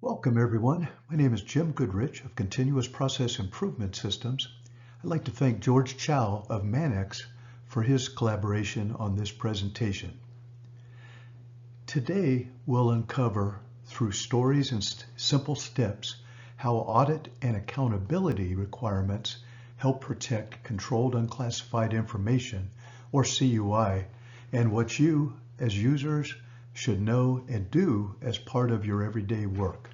Welcome everyone. My name is Jim Goodrich of Continuous Process Improvement Systems. I'd like to thank George Chow of Manex for his collaboration on this presentation. Today we'll uncover through stories and simple steps how audit and accountability requirements help protect controlled unclassified information, or CUI, and what you as users should know and do as part of your everyday work.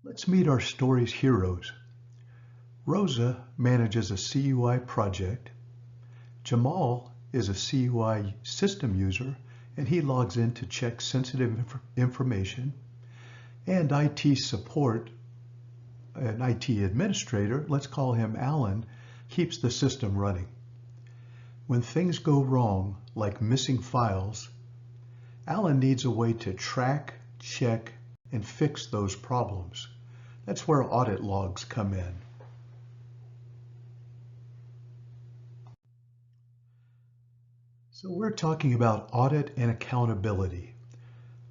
Let's meet our story's heroes. Rosa manages a CUI project. Jamal is a CUI system user, and he logs in to check sensitive information. And IT support, an IT administrator, let's call him Alan, keeps the system running. When things go wrong, like missing files, Alan needs a way to track, check, and fix those problems. That's where audit logs come in. So we're talking about audit and accountability.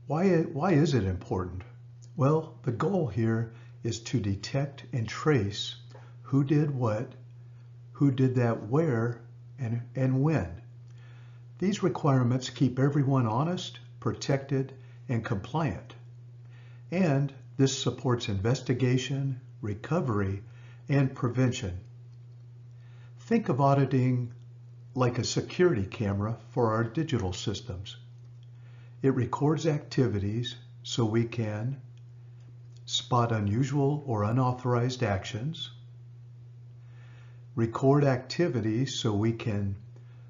Why is it important? Well, the goal here is to detect and trace who did what, who did that where, and when. These requirements keep everyone honest, protected, and compliant. And this supports investigation, recovery, and prevention. Think of auditing like a security camera for our digital systems. It records activities so we can spot unusual or unauthorized actions, record activities so we can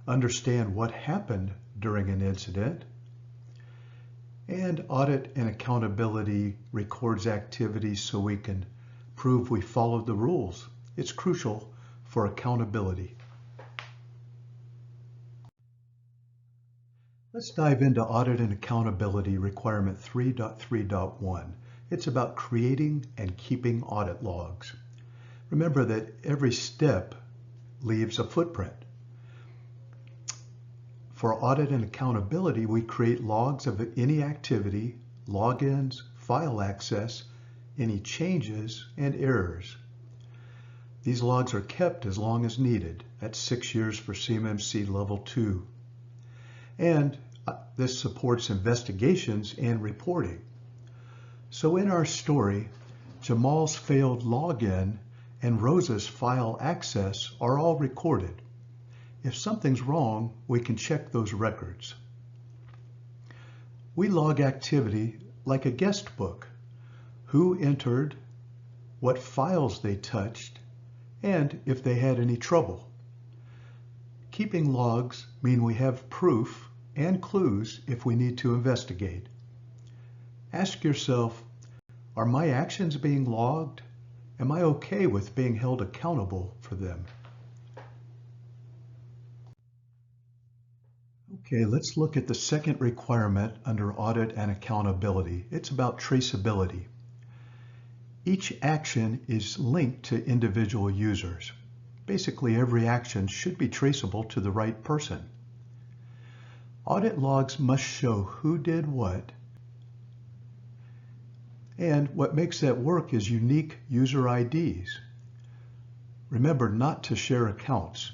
understand what happened during an incident, and audit and accountability records activities so we can prove we followed the rules. It's crucial for accountability. Let's dive into audit and accountability requirement 3.3.1. It's about creating and keeping audit logs. Remember that every step leaves a footprint. For audit and accountability, we create logs of any activity, logins, file access, any changes, and errors. These logs are kept as long as needed. That's 6 years for CMMC Level 2. And this supports investigations and reporting. So in our story, Jamal's failed login and Rosa's file access are all recorded. If something's wrong, we can check those records. We log activity like a guest book: who entered, what files they touched, and if they had any trouble. Keeping logs mean we have proof and clues if we need to investigate. Ask yourself, are my actions being logged? Am I okay with being held accountable for them? Okay, let's look at the second requirement under audit and accountability. It's about traceability. Each action is linked to individual users. Basically, every action should be traceable to the right person. Audit logs must show who did what, and what makes that work is unique user IDs. Remember not to share accounts.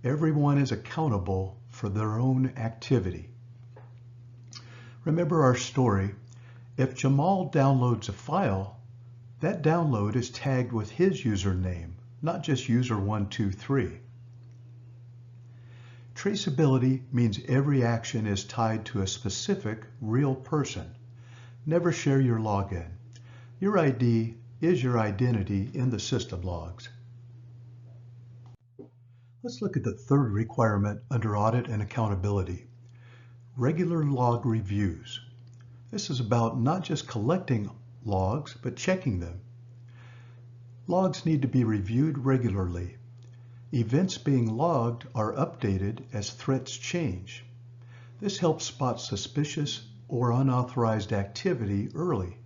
Everyone is accountable for their own activity. Remember our story. If Jamal downloads a file, that download is tagged with his username, not just user123. Traceability means every action is tied to a specific real person. Never share your login. Your ID is your identity in the system logs. Let's look at the third requirement under audit and accountability: regular log reviews. This is about not just collecting logs, but checking them. Logs need to be reviewed regularly. Events being logged are updated as threats change. This helps spot suspicious or unauthorized activity early.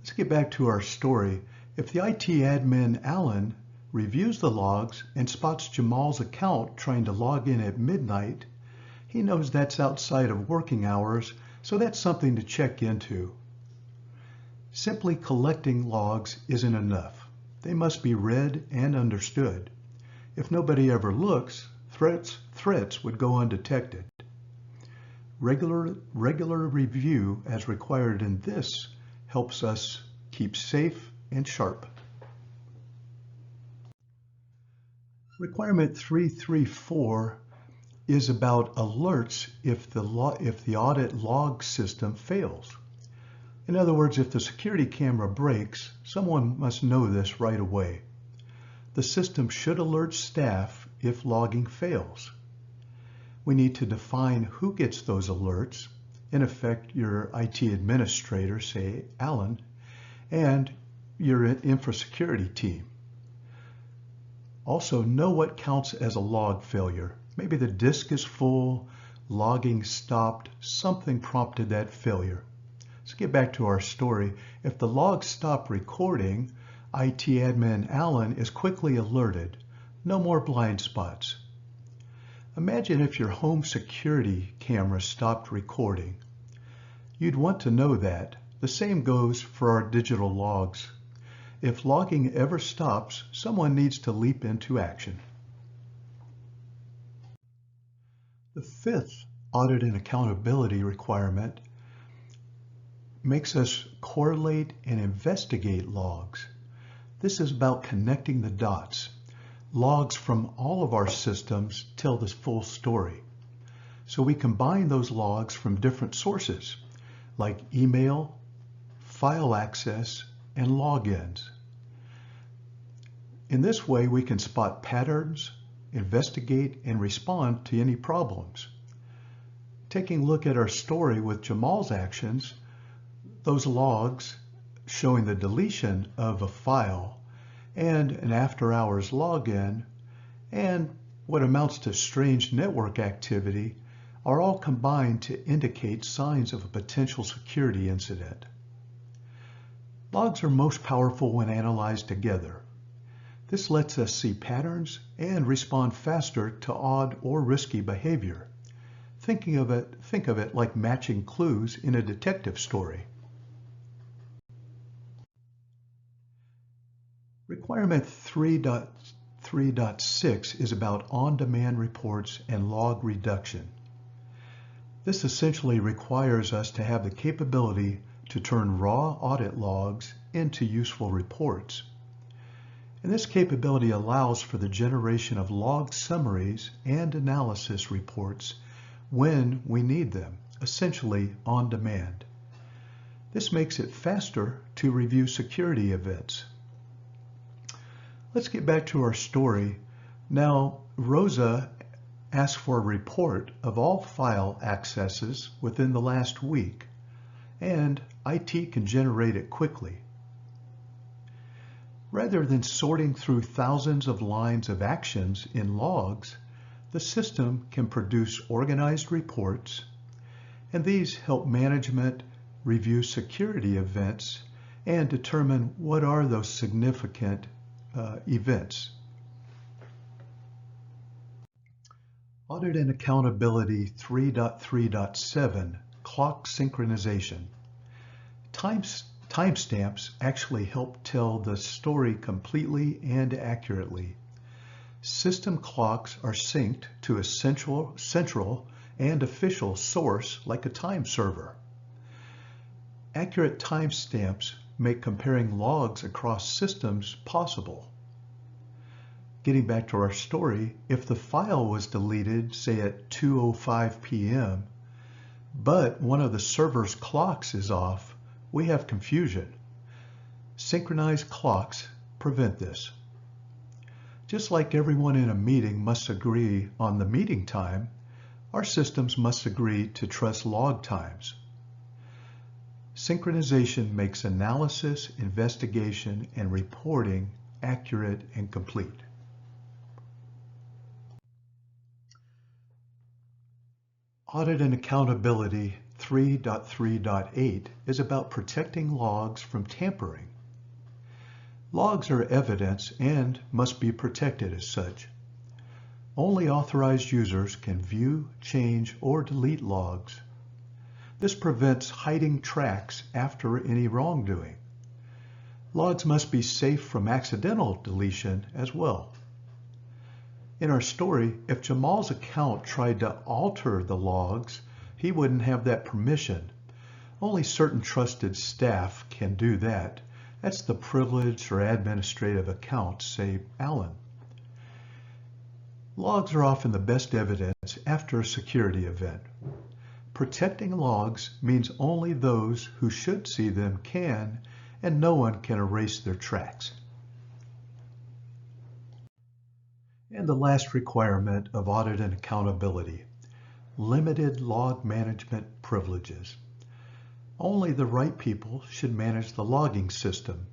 Let's get back to our story. If the IT admin, Alan, reviews the logs and spots Jamal's account trying to log in at midnight, He knows that's outside of working hours, so that's something to check into. Simply collecting logs isn't enough. They must be read and understood. If nobody ever looks, threats would go undetected. Regular review as required in this helps us keep safe and sharp. Requirement 334 is about alerts if the audit log system fails. In other words, if the security camera breaks, someone must know this right away. The system should alert staff if logging fails. We need to define who gets those alerts, in effect your IT administrator, say Alan, and your infra-security team. Also know what counts as a log failure. Maybe the disk is full, logging stopped, something prompted that failure. Let's get back to our story. If the log stopped recording, IT admin Alan is quickly alerted. No more blind spots. Imagine if your home security camera stopped recording. You'd want to know that. The same goes for our digital logs. If logging ever stops, someone needs to leap into action. The fifth audit and accountability requirement makes us correlate and investigate logs. This is about connecting the dots. Logs from all of our systems tell the full story. So we combine those logs from different sources, like email, file access, and logins. In this way, we can spot patterns, investigate, and respond to any problems. Taking a look at our story with Jamal's actions, those logs showing the deletion of a file and an after-hours login and what amounts to strange network activity are all combined to indicate signs of a potential security incident. Logs are most powerful when analyzed together. This lets us see patterns and respond faster to odd or risky behavior. Think of it like matching clues in a detective story. Requirement 3.3.6 is about on-demand reports and log reduction. This essentially requires us to have the capability to turn raw audit logs into useful reports. And this capability allows for the generation of log summaries and analysis reports when we need them, essentially on demand. This makes it faster to review security events. Let's get back to our story. Now, Rosa asked for a report of all file accesses within the last week, and IT can generate it quickly. Rather than sorting through thousands of lines of actions in logs, the system can produce organized reports, and these help management review security events and determine what are those significant events. Audit and Accountability 3.3.7, Clock Synchronization. Timestamps actually help tell the story completely and accurately. System clocks are synced to a central and official source like a time server. Accurate timestamps make comparing logs across systems possible. Getting back to our story, if the file was deleted, say at 2:05 p.m., but one of the server's clocks is off, we have confusion. Synchronized clocks prevent this. Just like everyone in a meeting must agree on the meeting time, our systems must agree to trust log times. Synchronization makes analysis, investigation, and reporting accurate and complete. Audit and Accountability 3.3.8 is about protecting logs from tampering. Logs are evidence and must be protected as such. Only authorized users can view, change, or delete logs. This prevents hiding tracks after any wrongdoing. Logs must be safe from accidental deletion as well. In our story, if Jamal's account tried to alter the logs, he wouldn't have that permission. Only certain trusted staff can do that. That's the privileged or administrative accounts, say Alan. Logs are often the best evidence after a security event. Protecting logs means only those who should see them can, and no one can erase their tracks. And the last requirement of audit and accountability, limited log management privileges. Only the right people should manage the logging system,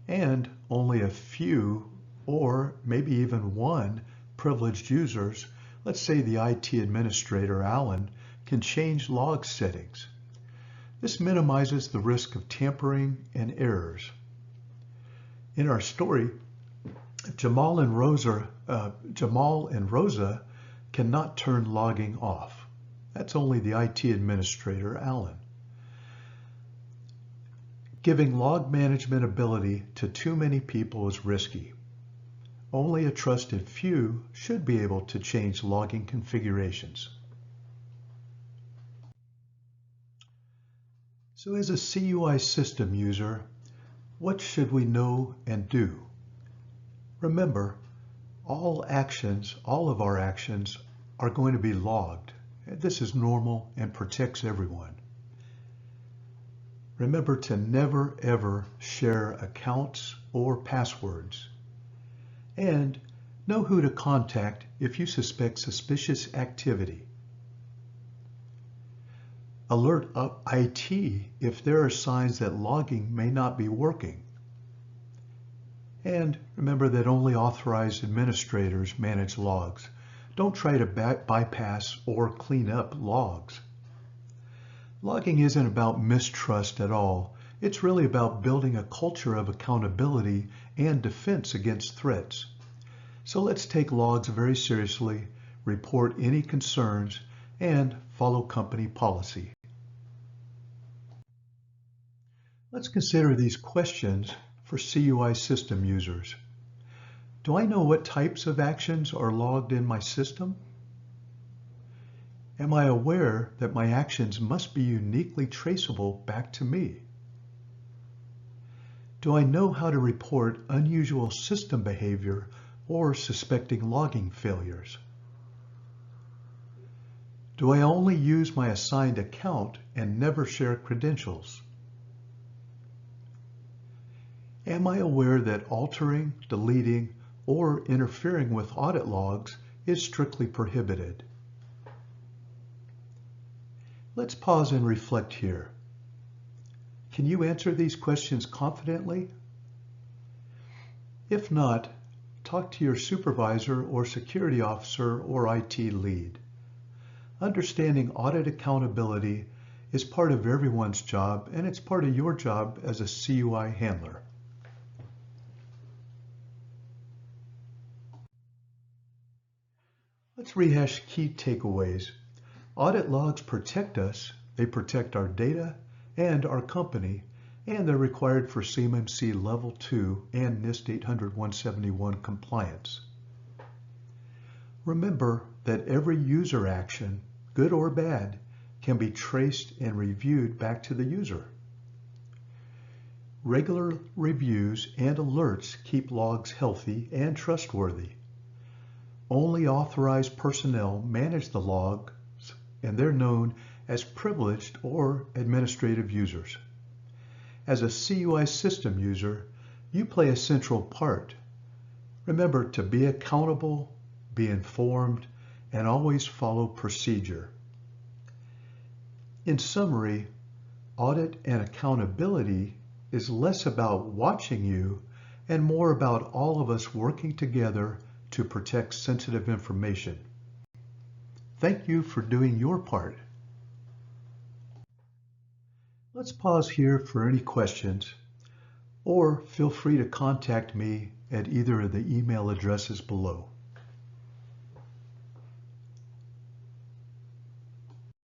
and only a few or maybe even one privileged users, let's say the IT administrator Alan, can change log settings. This minimizes the risk of tampering and errors. In our story, Jamal and Rosa cannot turn logging off. That's only the IT administrator, Alan. Giving log management ability to too many people is risky. Only a trusted few should be able to change logging configurations. So as a CUI system user, what should we know and do? Remember, all of our actions are going to be logged. This is normal and protects everyone. Remember to never ever share accounts or passwords. And know who to contact if you suspect suspicious activity. Alert IT if there are signs that logging may not be working. And remember that only authorized administrators manage logs. Don't try to bypass or clean up logs. Logging isn't about mistrust at all. It's really about building a culture of accountability and defense against threats. So let's take logs very seriously, report any concerns, and follow company policy. Let's consider these questions for CUI system users. Do I know what types of actions are logged in my system? Am I aware that my actions must be uniquely traceable back to me? Do I know how to report unusual system behavior or suspecting logging failures? Do I only use my assigned account and never share credentials? Am I aware that altering, deleting, or interfering with audit logs is strictly prohibited? Let's pause and reflect here. Can you answer these questions confidently? If not, talk to your supervisor or security officer or IT lead. Understanding audit accountability is part of everyone's job, and it's part of your job as a CUI handler. Let's rehash key takeaways. Audit logs protect us, they protect our data and our company, and they're required for CMMC Level 2 and NIST 800-171 compliance. Remember that every user action, good or bad, can be traced and reviewed back to the user. Regular reviews and alerts keep logs healthy and trustworthy. Only authorized personnel manage the logs, and they're known as privileged or administrative users. As a CUI system user, you play a central part. Remember to be accountable, be informed, and always follow procedure. In summary, audit and accountability is less about watching you and more about all of us working together to protect sensitive information. Thank you for doing your part. Let's pause here for any questions, or feel free to contact me at either of the email addresses below.